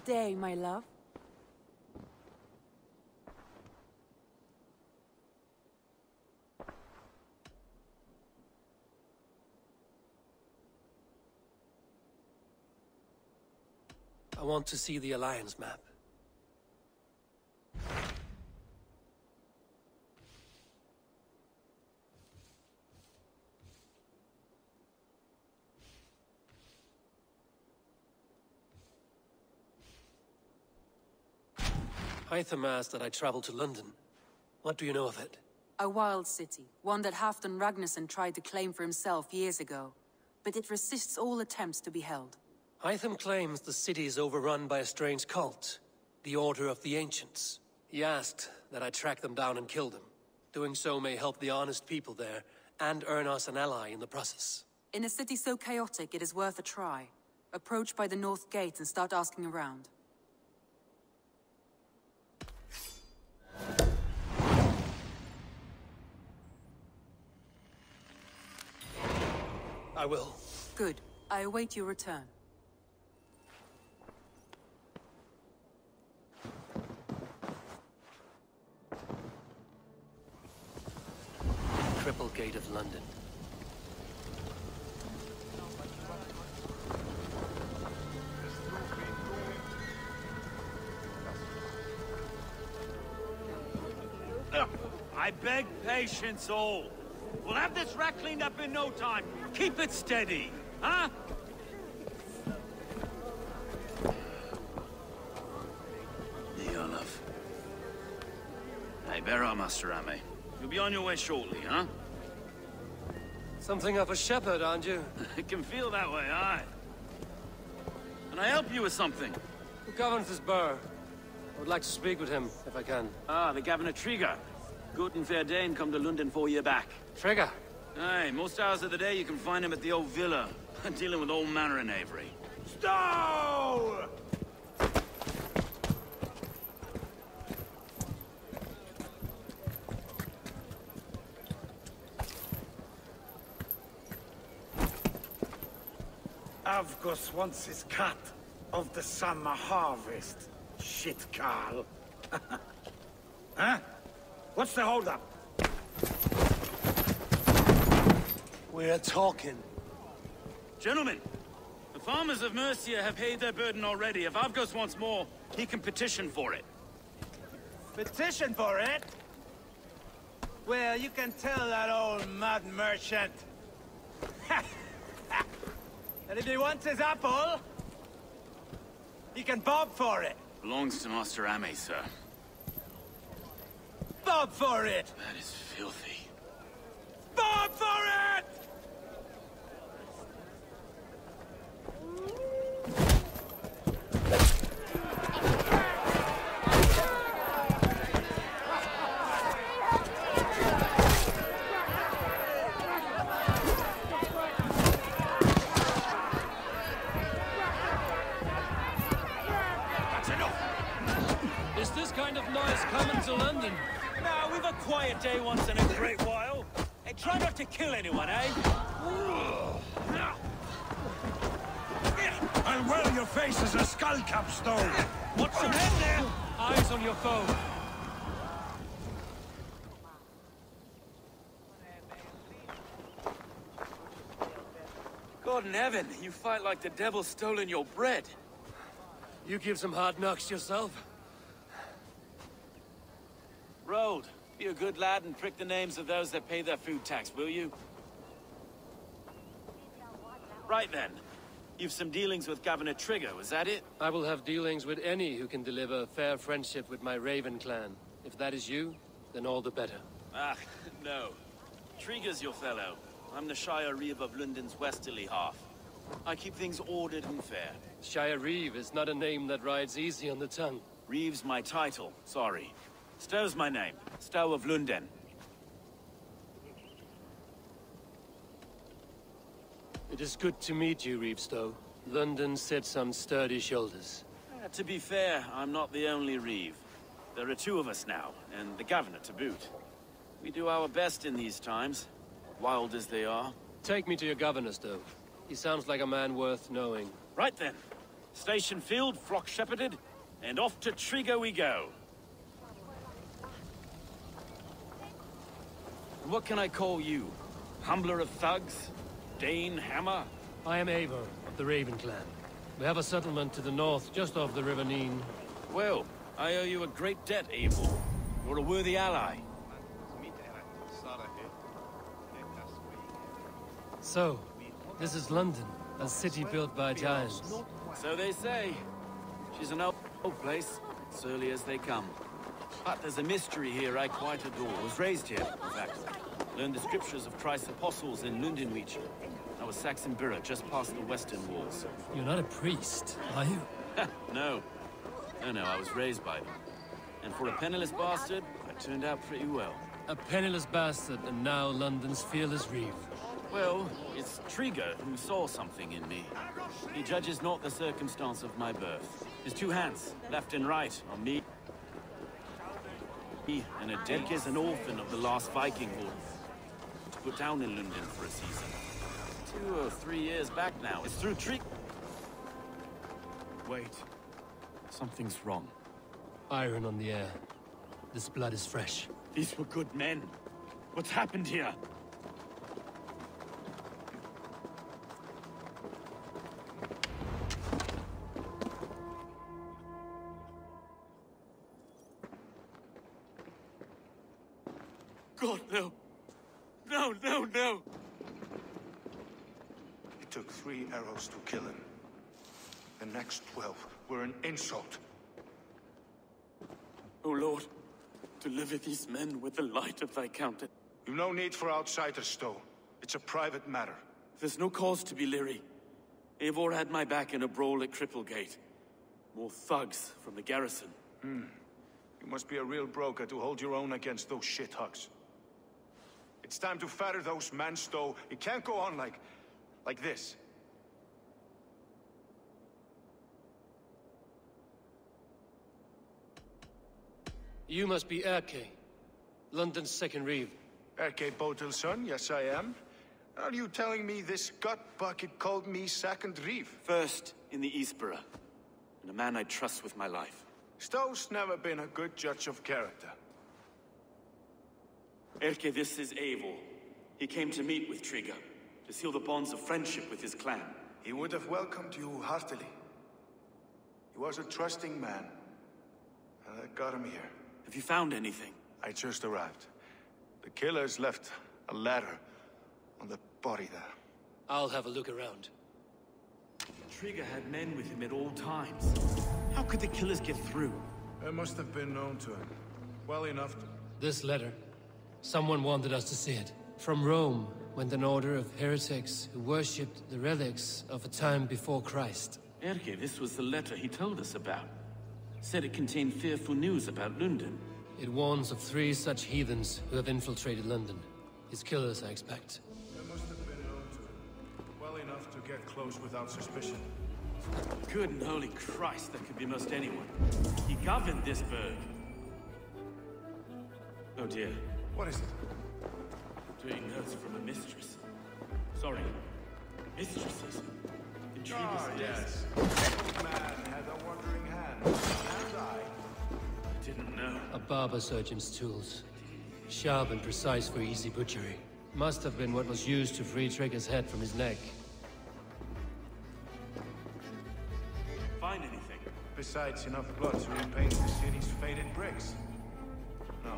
day, my love. I want to see the Alliance map. Hytham asked that I travel to London. What do you know of it? A wild city, one that Halfdan Ragnarsson tried to claim for himself years ago. But it resists all attempts to be held. Hytham claims the city is overrun by a strange cult, the Order of the Ancients. He asked that I track them down and kill them. Doing so may help the honest people there, and earn us an ally in the process. In a city so chaotic, it is worth a try. Approach by the North Gate and start asking around. I will. Good. I await your return. Triple Gate of London. I beg patience, all. We'll have this wreck cleaned up in no time. Keep it steady, huh? Love. Hey, bear up, Master Ame. You'll be on your way shortly, huh? Something of a shepherd, aren't you? It can feel that way, aye. Can I help you with something? Who governs this burr? I would like to speak with him, if I can. Ah, the Governor Trigger. Good and fair Dane come to London 4 year back. Trigger? Aye, most hours of the day you can find him at the old villa, dealing with all manner in Avery. Stow! Avgos wants his cut of the summer harvest. Shit, Carl. Huh? What's the holdup? We're talking. Gentlemen, the farmers of Mercia have paid their burden already. If Avgos wants more, he can petition for it. Petition for it? Well, you can tell that old mud merchant. And if he wants his apple, he can bob for it. Belongs to Master Ame, sir. Bob for it! That is filthy. Bob for it! Is this kind of noise coming to London? Now, we've a quiet day once in a great while. And try not to kill anyone, eh? I'll wear your face as a skull capstone. What's your head there? Eyes on your foe. God in heaven, you fight like the devil's stolen your bread. You give some hard knocks yourself. Road, be a good lad and prick the names of those that pay their food tax, will you? Right then. You've some dealings with Governor Trigger, was that it? I will have dealings with any who can deliver fair friendship with my Raven clan. If that is you, then all the better. Ah, no. Trigger's your fellow. I'm the Shire Reeve of London's westerly half. I keep things ordered and fair. Shire Reeve is not a name that rides easy on the tongue. Reeve's my title, sorry. Stow's my name. Stow of London. It is good to meet you, Reevestow. London sits on sturdy shoulders. To be fair, I'm not the only Reeve. There are two of us now, and the Governor to boot. We do our best in these times, wild as they are. Take me to your Governor, Stow. He sounds like a man worth knowing. Right then. Station filled, flock shepherded, and off to Trigo we go. What can I call you? Humbler of thugs? Dane Hammer? I am Eivor of the Raven clan. We have a settlement to the north, just off the River Neen. Well, I owe you a great debt, Eivor. You're a worthy ally. So, this is London, a city built by giants. So they say. She's an old place, surly as they come. But there's a mystery here I quite adore. I was raised here, in fact. Learned the scriptures of Christ's apostles in Lundenwich. I was Saxon Borough, just past the western walls. You're not a priest, are you? No. No, I was raised by them. And for a penniless bastard, I turned out pretty well. A penniless bastard, and now London's fearless reeve. Well, it's Trigo who saw something in me. He judges not the circumstance of my birth. His two hands, left and right, on me. And a dead is an orphan of the last Viking war. To put down in London for a season. 2 or 3 years back now. It's through Trigo. Wait. Something's wrong. Iron on the air. This blood is fresh. These were good men. What's happened here? God, no. No. It took 3 arrows to kill him. The next 12 were an insult. O Lord, deliver these men with the light of thy countenance. You've no need for outsiders, Stowe. It's a private matter. There's no cause to be leery. Eivor had my back in a brawl at Cripplegate. More thugs from the garrison. You must be a real broker to hold your own against those shithugs. It's time to fetter those men, Stowe. It can't go on like this. You must be Erke, London's second reeve. Erke Botil's son, yes I am. Are you telling me this gut bucket called me second reeve? First in the Eastborough, and a man I trust with my life. Stowe's never been a good judge of character. Erke, this is Eivor. He came to meet with Trigo, to seal the bonds of friendship with his clan. He would have welcomed you heartily. He was a trusting man. And I got him here. Have you found anything? I just arrived. The killers left a ladder on the body there. I'll have a look around. Trigo had men with him at all times. How could the killers get through? It must have been known to him. Well enough to... This letter. Someone wanted us to see it. From Rome went an order of heretics who worshipped the relics of a time before Christ. Erke, this was the letter he told us about. Said it contained fearful news about London. It warns of 3 such heathens who have infiltrated London. His killers, I expect. It must have been known to him. Well enough to get close without suspicion. Good and holy Christ, that could be most anyone. He governed this burg. Oh dear. What is it? 3 notes from a mistress. Sorry, mistresses. Yes. Old man had a wandering hand. And I Didn't know. A barber surgeon's tools. Sharp and precise for easy butchery. Must have been what was used to free Trigo's head from his neck. Find anything? Besides enough blood to repaint the city's faded bricks. No.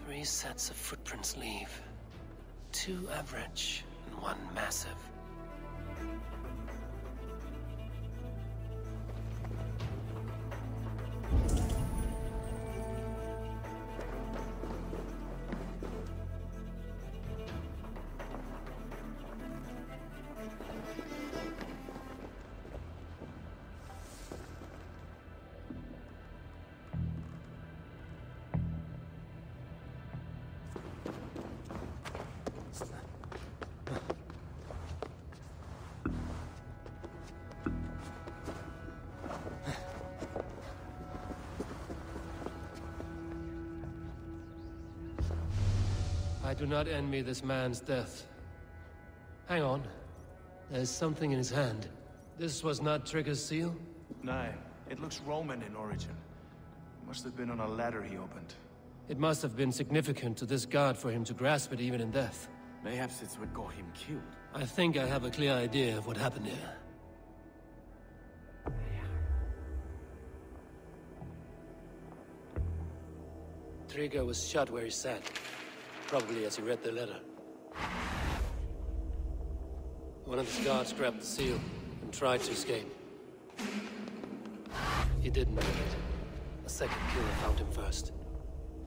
3 sets of footprints leave. 2 average and 1 massive. I do not envy this man's death. Hang on. There's something in his hand. This was not Trigger's seal? Nah, it looks Roman in origin. Must have been on a ladder he opened. It must have been significant to this god for him to grasp it even in death. Mayhaps it's what got him killed. I think I have a clear idea of what happened here. Trigger was shot where he sat, probably as he read the letter. One of his guards grabbed the seal and tried to escape. He didn't make it. A second killer found him first.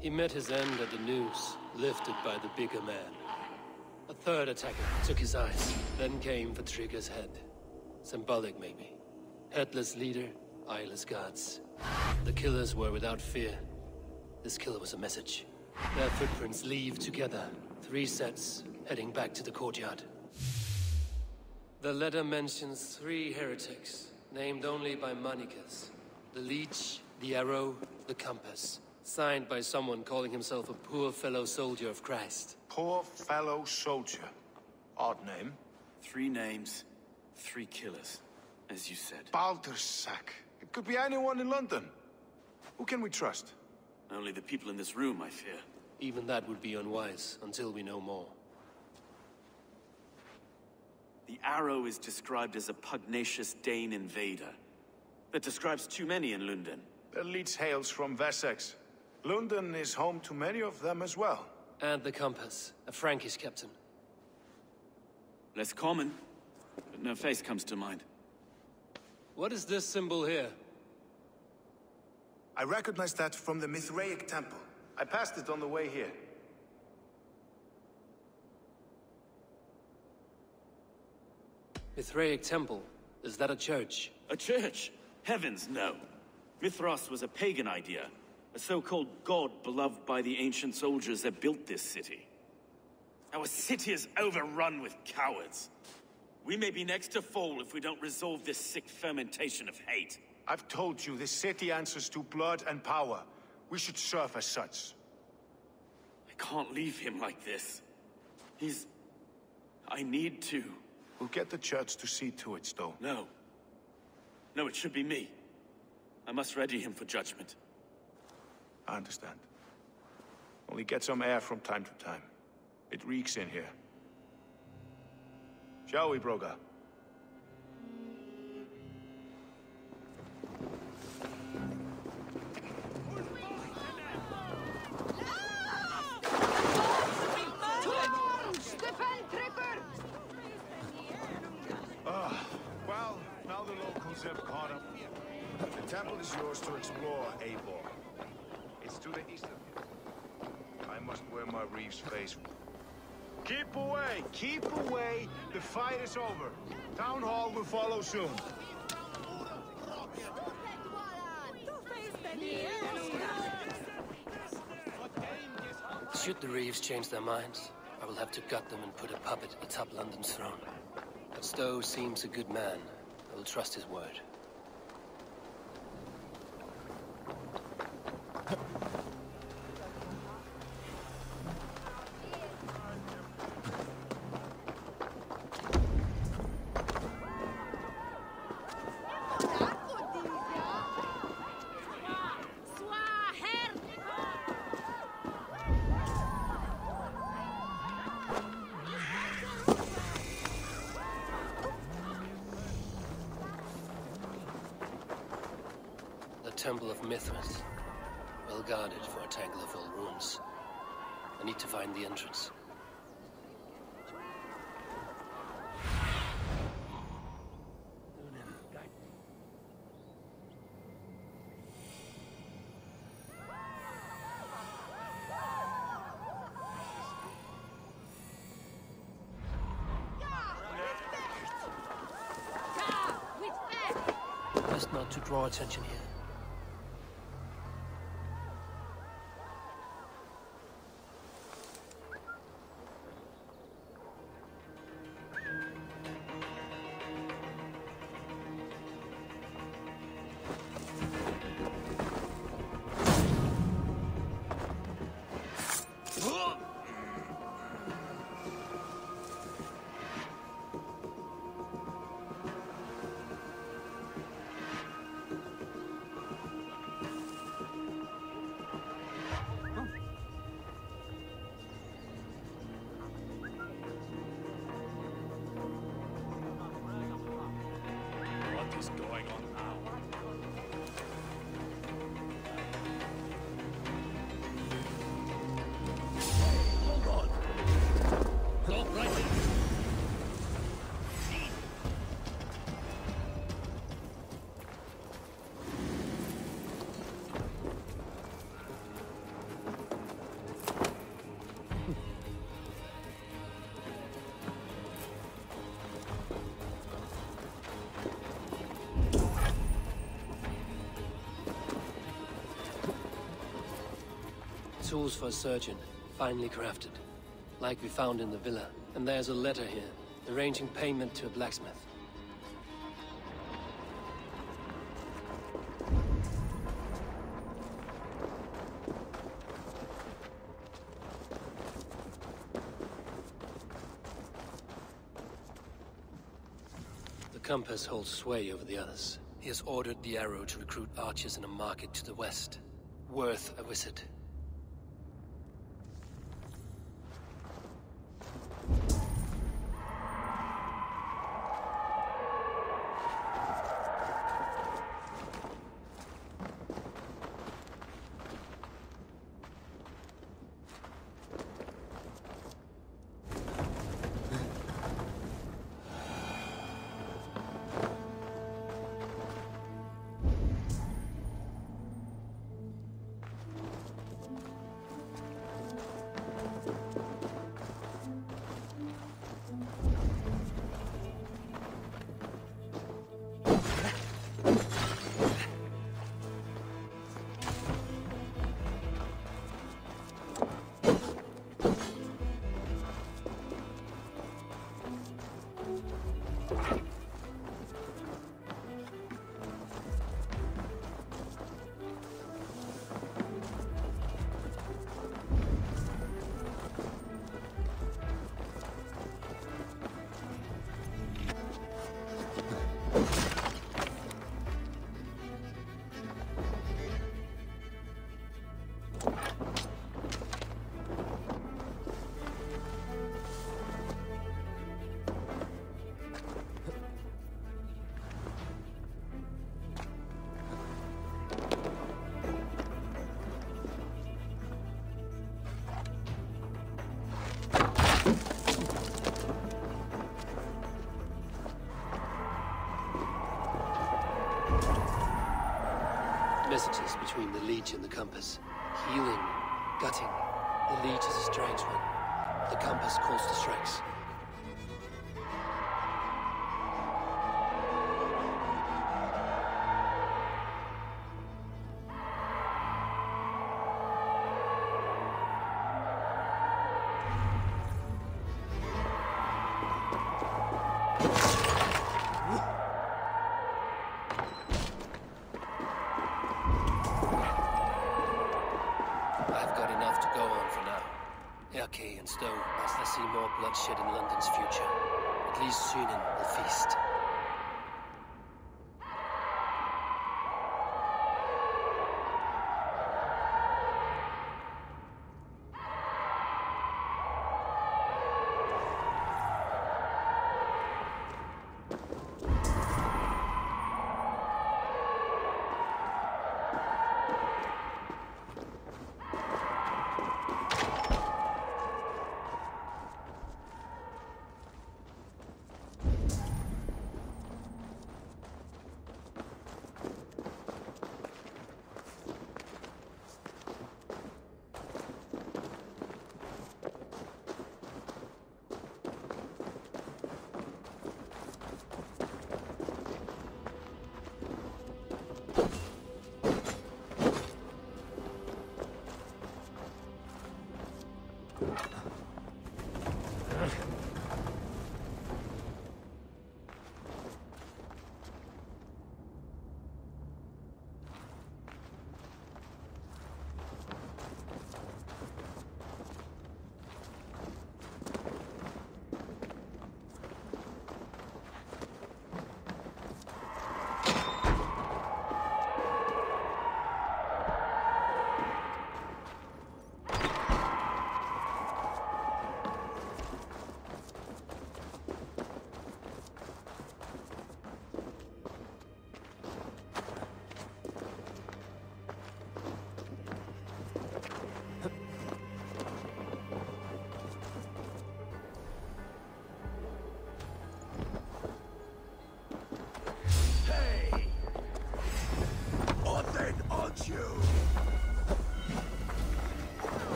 He met his end at the noose, lifted by the bigger man. A third attacker took his eyes, then came for Trigger's head. Symbolic, maybe. Headless leader, eyeless guards. The killers were without fear. This killer was a message. Their footprints leave together. 3 sets, heading back to the courtyard. The letter mentions 3 heretics, named only by Manicus. The Leech, the Arrow, the Compass. Signed by someone calling himself a poor fellow soldier of Christ. Poor fellow soldier. Odd name. 3 names, 3 killers, as you said. Baldersack. It could be anyone in London. Who can we trust? Only the people in this room, I fear. Even that would be unwise, until we know more. The Arrow is described as a pugnacious Dane invader. That describes too many in London. The Leech hails from Wessex. London is home to many of them as well. And the Compass, a Frankish captain. Less common, but no face comes to mind. What is this symbol here? I recognize that from the Mithraic temple. I passed it on the way here. Mithraic temple? Is that a church? A church? Heavens, no. Mithras was a pagan idea. A so-called god beloved by the ancient soldiers that built this city. Our city is overrun with cowards. We may be next to fall if we don't resolve this sick fermentation of hate. I've told you, this city answers to blood and power. We should serve as such. I can't leave him like this. I need to. We'll get the church to see to it, Stowe. No. No, it should be me. I must ready him for judgment. I understand. Only get some air from time to time. It reeks in here. Shall we, Broga? Well, now the locals have caught up. The temple is yours to explore, Eivor. It's to the east of you. I must wear my Reeves face. Keep away! Keep away! The fight is over. Town Hall will follow soon. Should the Reeves change their minds, I will have to gut them and put a puppet atop London's throne. But Stowe seems a good man. I will trust his word. Temple of Mithras. Well guarded for a tangle of old ruins. I need to find the entrance. Best not to draw attention here. tools for a surgeon, finely crafted. Like we found in the villa. And there's a letter here, arranging payment to a blacksmith. The compass holds sway over the others. He has ordered the arrow to recruit archers in a market to the west. Worth a visit. Messages between the leech and the compass. Healing, gutting. The leech is a strange one. The compass calls to strikes. And Stowe, whilst I see more bloodshed in London's future. At least Sunan will feast.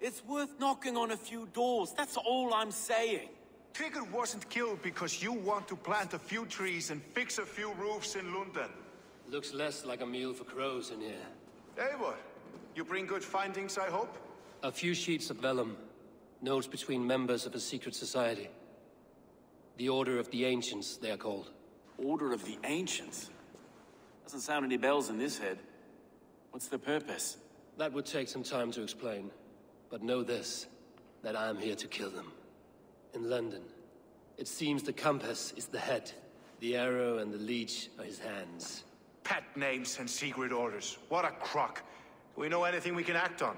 It's worth knocking on a few doors, that's all I'm saying. Tigger wasn't killed because you want to plant a few trees and fix a few roofs in London. Looks less like a meal for crows in here. Eivor, you bring good findings, I hope? A few sheets of vellum. Notes between members of a secret society. The Order of the Ancients, they are called. Order of the Ancients? Doesn't sound any bells in this head. What's the purpose? That would take some time to explain. But know this, that I am here to kill them. In London, it seems the compass is the head. The arrow and the leech are his hands. Pet names and secret orders. What a crock. Do we know anything we can act on?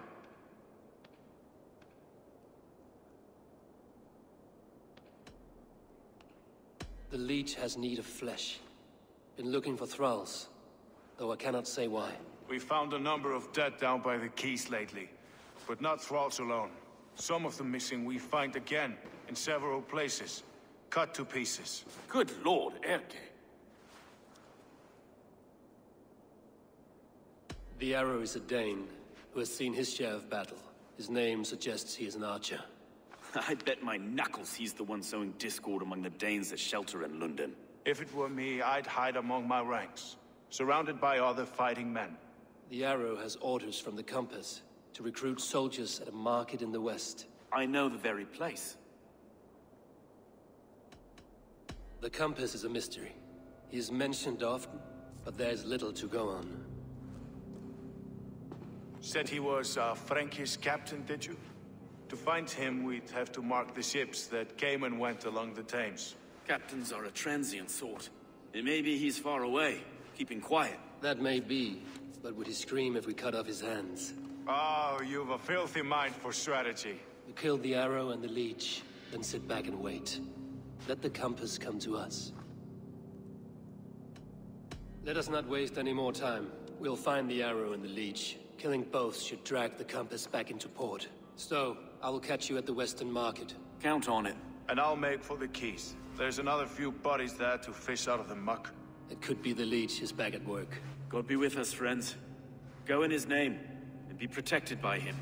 The leech has need of flesh. Been looking for thralls, though I cannot say why. We found a number of dead down by the quays lately. But not thralls alone. Some of the missing we find again, in several places. Cut to pieces. Good lord, Erke. The arrow is a Dane, who has seen his share of battle. His name suggests he is an archer. I bet my knuckles he's the one sowing discord among the Danes that shelter in London. If it were me, I'd hide among my ranks, surrounded by other fighting men. The arrow has orders from the compass to recruit soldiers at a market in the west. I know the very place. The compass is a mystery. He is mentioned often, but there is little to go on. Said he was a Frankish captain, did you? To find him, we'd have to mark the ships that came and went along the Thames. Captains are a transient sort. It may be he's far away, keeping quiet. That may be, but would he scream if we cut off his hands? Oh, you've a filthy mind for strategy. We kill the arrow and the leech, then sit back and wait. Let the compass come to us. Let us not waste any more time. We'll find the arrow and the leech. Killing both should drag the compass back into port. So, I will catch you at the Western Market. Count on it. And I'll make for the quays. There's another few bodies there to fish out of the muck. It could be the leech is back at work. God be with us, friends. Go in his name, and be protected by him.